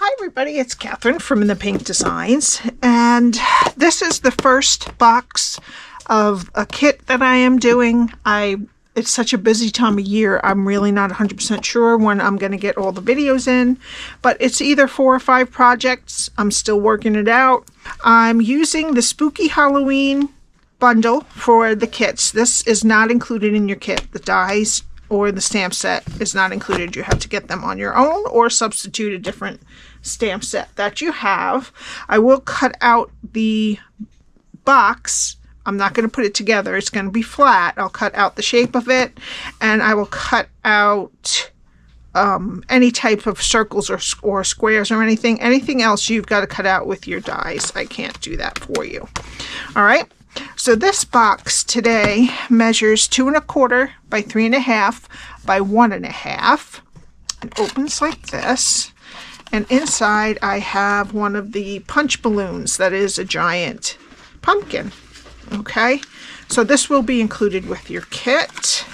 Hi everybody, it's Cathryn from The Pink Designs, and this is the first box of a kit that I am doing. It's such a busy time of year, I'm really not 100% sure when I'm going to get all the videos in, but it's either 4 or 5 projects. I'm still working it out. I'm using the Spooky Halloween bundle for the kits. This is not included in your kit. The dies or the stamp set is not included. You have to get them on your own or substitute a different stamp set that you have. I will cut out the box. I'm not going to put it together. It's going to be flat. I'll cut out the shape of it, and I will cut out any type of circles or squares or anything. Anything else you've got to cut out with your dies. I can't do that for you. All right. So this box today measures 2 1/4 by 3 1/2 by 1 1/2. It opens like this. And inside I have one of the punch balloons that is a giant pumpkin. Okay, so this will be included with your kit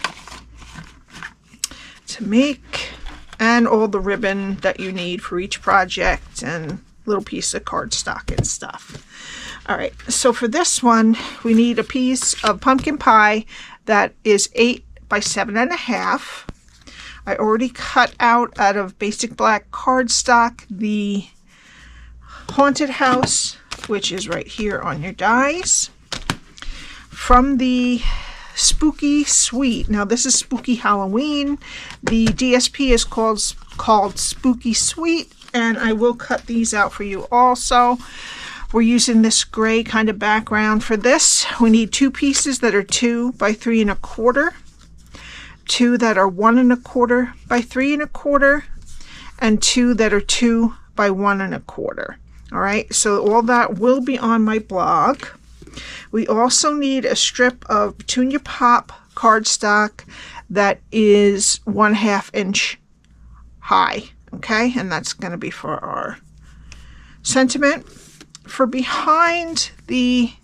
to make, and all the ribbon that you need for each project and little piece of cardstock and stuff. All right, so for this one we need a piece of pumpkin pie that is 8 by 7 1/2. I already cut out of basic black cardstock the haunted house, which is right here on your dies. From the Spooky Suite, now this is Spooky Halloween. The DSP is called Spooky Suite, and I will cut these out for you also. We're using this gray kind of background for this. We need 2 pieces that are 2 by 3 1/4. 2 that are 1 1/4 by 3 1/4, and 2 that are 2 by 1 1/4. All right, so all that will be on my blog. We also need a strip of Petunia Pop cardstock that is 1/2 inch high. Okay, and that's going to be for our sentiment. For behind the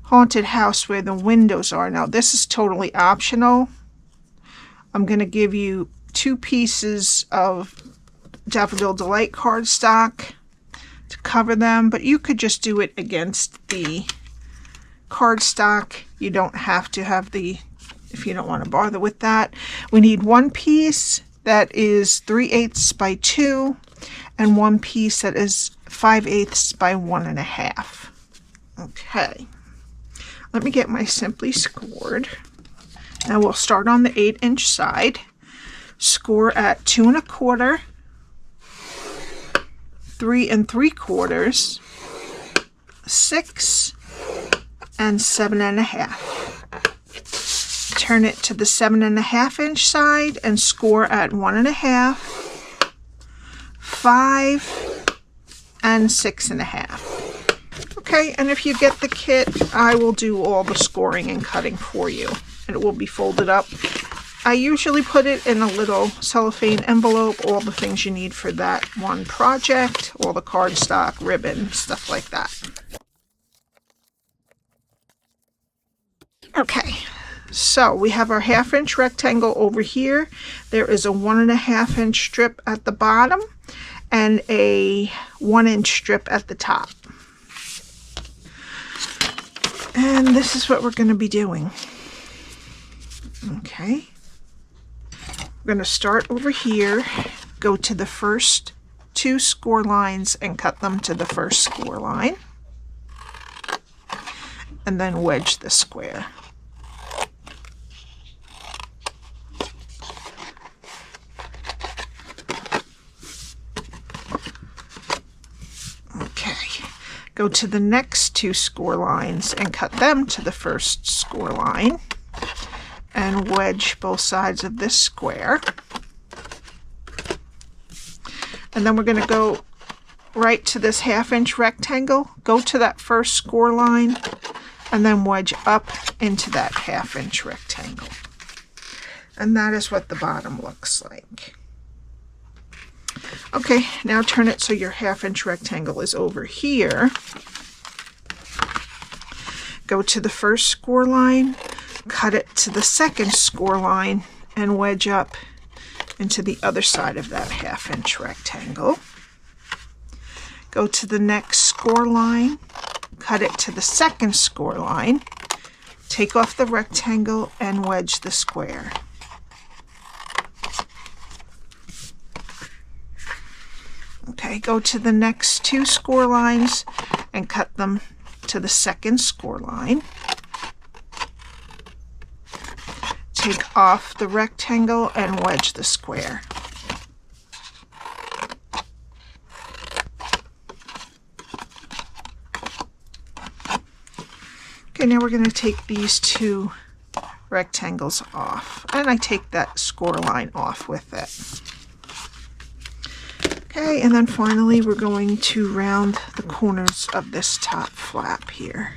haunted house where the windows are. Now this is totally optional. I'm going to give you 2 pieces of Daffodil Delight cardstock to cover them, but you could just do it against the cardstock. You don't have to have if you don't want to bother with that. We need 1 piece that is 3/8 by 2 and 1 piece that is 5/8 by 1 1/2. Okay. Let me get my Simply scored. Now we'll start on the 8 inch side. Score at 2 1/4, 3 3/4, 6, and 7 1/2. Turn it to the 7 1/2 inch side and score at 1 1/2, 5, and 6 1/2. Okay, and if you get the kit, I will do all the scoring and cutting for you, and it will be folded up. I usually put it in a little cellophane envelope, all the things you need for that one project, all the cardstock, ribbon, stuff like that. Okay, so we have our 1/2 inch rectangle over here. There is a 1 1/2 inch strip at the bottom and a 1 inch strip at the top. And this is what we're going to be doing. Okay. We're going to start over here, go to the first 2 score lines and cut them to the first score line. And then wedge the square. Go to the next 2 score lines and cut them to the first score line and wedge both sides of this square. And then we're going to go right to this 1/2 inch rectangle, go to that first score line, and then wedge up into that 1/2 inch rectangle. And that is what the bottom looks like. Okay, now turn it so your 1/2 inch rectangle is over here. Go to the first score line, cut it to the second score line, and wedge up into the other side of that 1/2 inch rectangle. Go to the next score line, cut it to the second score line, take off the rectangle and wedge the square. Okay, go to the next 2 score lines and cut them to the second score line. Take off the rectangle and wedge the square. Okay, now we're going to take these 2 rectangles off, and I take that score line off with it. Okay, and then finally we're going to round the corners of this top flap here.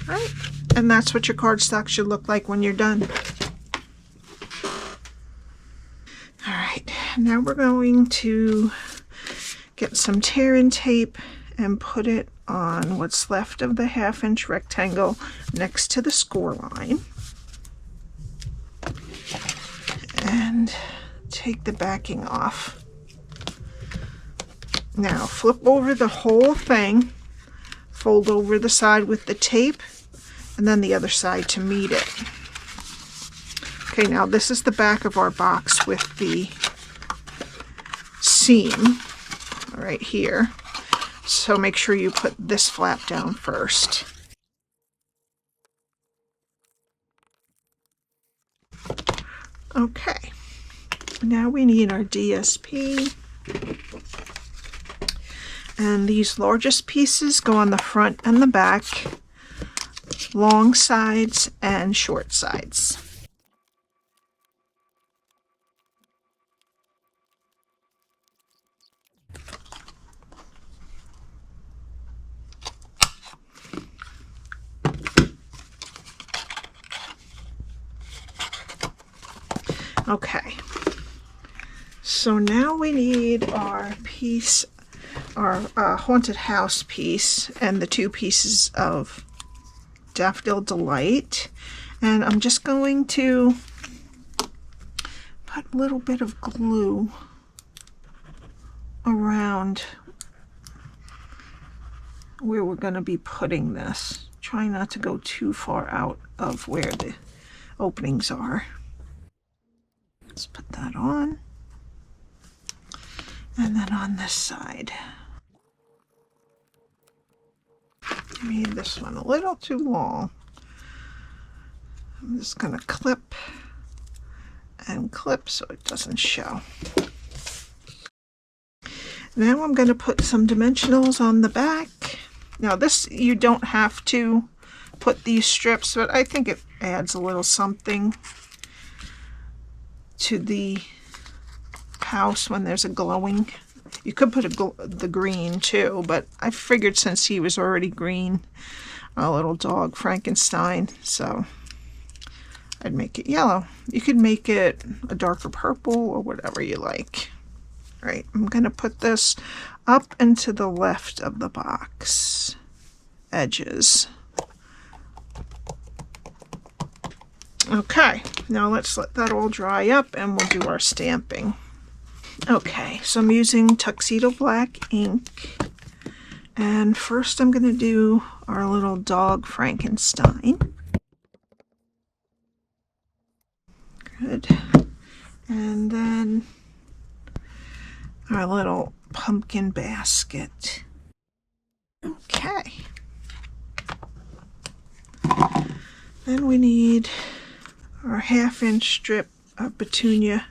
All right, and that's what your cardstock should look like when you're done. All right, now we're going to get some tear-in tape and put it on what's left of the 1/2 inch rectangle next to the score line. And take the backing off. Now flip over the whole thing, fold over the side with the tape, and then the other side to meet it. Okay, now this is the back of our box with the seam right here. So make sure you put this flap down first. Okay. Now we need our DSP, and these largest pieces go on the front and the back, long sides and short sides. Okay. So now we need our piece, our Haunted House piece, and the 2 pieces of Daffodil Delight. And I'm just going to put a little bit of glue around where we're going to be putting this. Try not to go too far out of where the openings are. Let's put that on. And then on this side. I made this one a little too long. I'm just going to clip and clip so it doesn't show. Now I'm going to put some dimensionals on the back. Now this, you don't have to put these strips, but I think it adds a little something to the house when there's a glowing. You could put the green too, but I figured since he was already green, a little dog Frankenstein, so I'd make it yellow. You could make it a darker purple or whatever you like. All right, I'm going to put this up and to the left of the box edges. Okay, now let's let that all dry up and we'll do our stamping. Okay, so I'm using Tuxedo Black Ink, and first I'm going to do our little dog Frankenstein. Good. And then our little pumpkin basket. Okay. Then we need our 1/2 inch strip of Petunia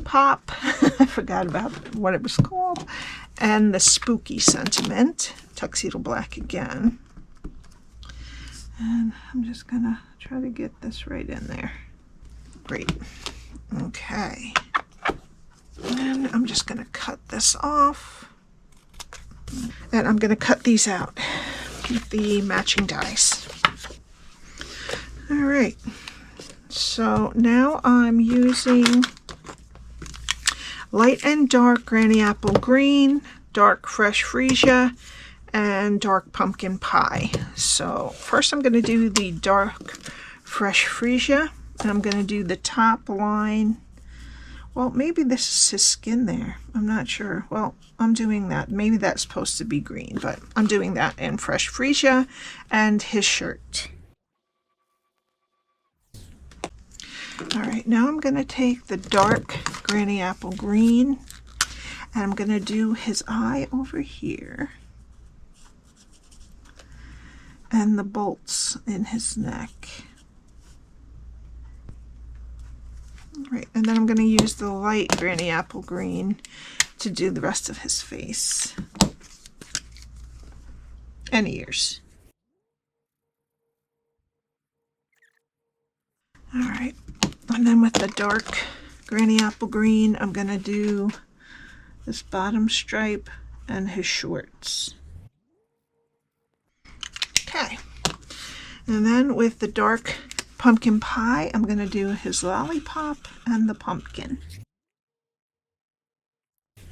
pop. I forgot about what it was called. And the spooky sentiment, Tuxedo Black again. And I'm just gonna try to get this right in there. Great. Okay. And I'm just gonna cut this off. And I'm gonna cut these out with the matching dies. All right. So now I'm using light and dark Granny Apple Green, dark Fresh Freesia, and dark Pumpkin Pie. So first I'm going to do the dark Fresh Freesia, and I'm going to do the top line. Well, maybe this is his skin there. I'm not sure. Well, I'm doing that. Maybe that's supposed to be green, but I'm doing that in Fresh Freesia and his shirt. All right, now I'm going to take the dark Granny Apple Green, and I'm going to do his eye over here and the bolts in his neck. All right, and then I'm going to use the light Granny Apple Green to do the rest of his face and ears. All right, and then with the dark Granny Apple Green, I'm going to do this bottom stripe and his shorts. Okay, and then with the dark Pumpkin Pie, I'm going to do his lollipop and the pumpkin.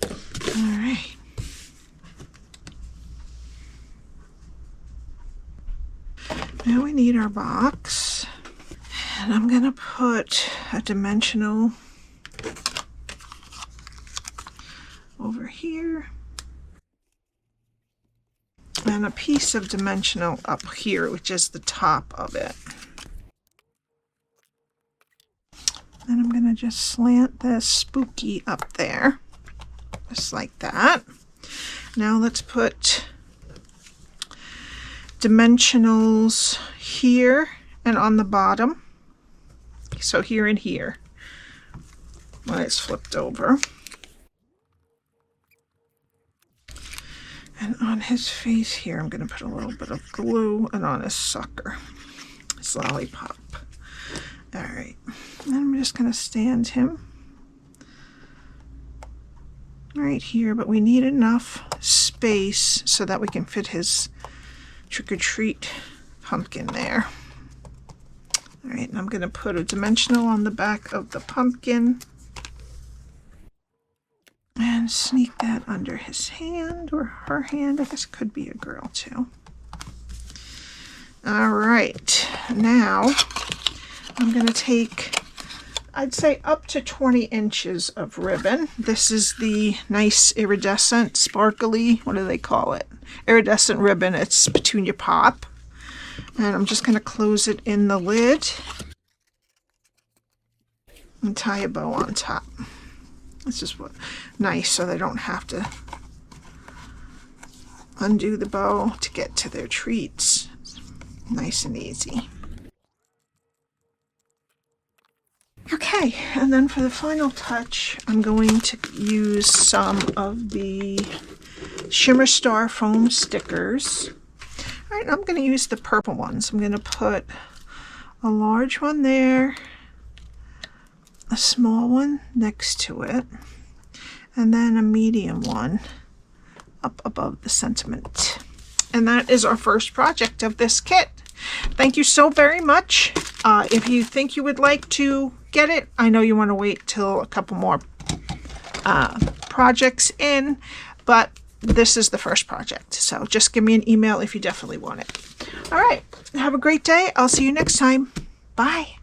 All right. Now we need our box, and I'm going to put a dimensional over here and a piece of dimensional up here, which is the top of it. Then I'm going to just slant this spooky up there, just like that. Now let's put dimensionals here and on the bottom. So here and here when it's flipped over. And on his face here, I'm going to put a little bit of glue, and on his sucker, his lollipop. All right, and I'm just going to stand him right here, but we need enough space so that we can fit his trick-or-treat pumpkin there. All right, and I'm going to put a dimensional on the back of the pumpkin and sneak that under his hand or her hand. I guess it could be a girl too. All right, now I'm going to take, I'd say, up to 20 inches of ribbon. This is the nice iridescent, sparkly, what do they call it? Iridescent ribbon. It's Petunia Pop. And I'm just going to close it in the lid and tie a bow on top. This is what nice, so they don't have to undo the bow to get to their treats. It's nice and easy. Okay, and then for the final touch, I'm going to use some of the Shimmer Star foam stickers. All right, I'm going to use the purple ones. I'm going to put a large one there, a small one next to it, and then a medium one up above the sentiment. And that is our first project of this kit. Thank you so very much. If you think you would like to get it, I know you want to wait till a couple more projects in, but this is the first project. So just give me an email if you definitely want it. All right, have a great day. I'll see you next time. Bye.